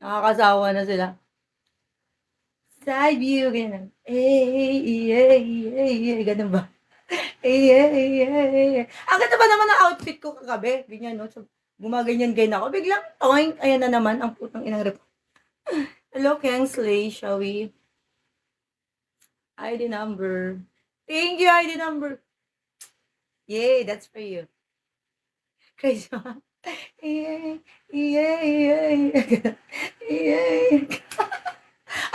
Nakakasawa na sila. Side view, ganyan. Ganun ba? Ang ganda ba naman ang outfit ko kagabi? Ganyan, no? So, gumaganyan-ganyan ako. Biglang, oink, ayan na naman ang putang inang rep. Hello, Kingsley, shall we? ID number. Thank you, ID number. Yay, that's for you. Crazy. Yay, yay.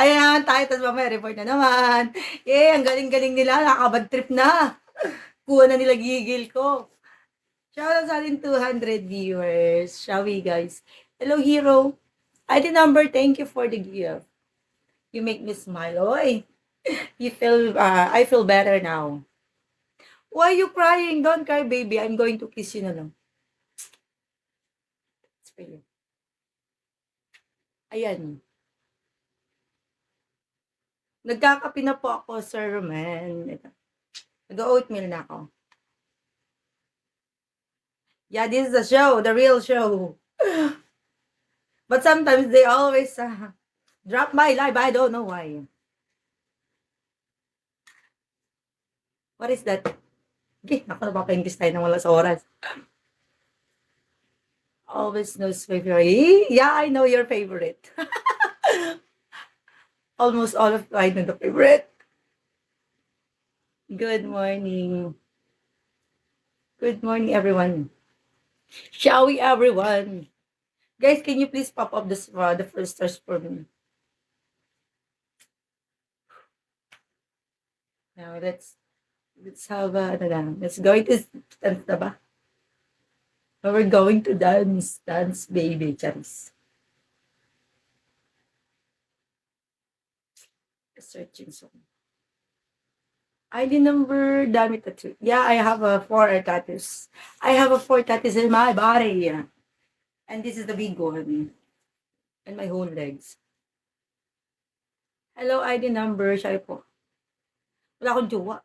Ayan naman tayo, tapos mamaya report na naman. Yay, ang galing-galing nila, nakakabad trip na. Kuha na nila gigil ko. Shoutout sa ating 200 viewers. Shall we, guys? Hello, Hero. ID number, thank you for the gift. You make me smile. Oy, I feel better now. Why are you crying? Don't cry, baby. I'm going to kiss you na lang. It's for you. Ayan. Nagkakape na po ako, Sir Roman. Nag-oatmeal na ako. Yeah, this is the show, the real show. But sometimes they always drop my live. I don't know why. What is that? Okay, ako napapa-English tayo ng wala sa oras. Always knows favorite. Yeah, I know your favorite. Almost all of I know the favorite. Good morning. Good morning, everyone. Shall we, everyone? Guys, can you please pop up this the first stars for me? Now let's have let's go to dance na ba? We're going to dance, baby, Charis. Searching song. ID number, dami tattoo. Yeah, I have 4 tattoos. I have 4 tattoos in my body. And this is the big one. And my whole legs. Hello, ID number. Siya po. Wala akong jowa.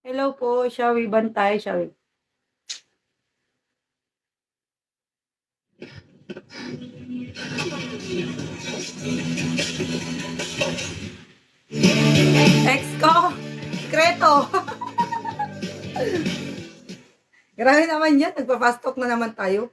Hello po, shall we bantay, shall we? Ex ko, sekreto. Grabe naman yan, nagpa-fast talk na naman tayo.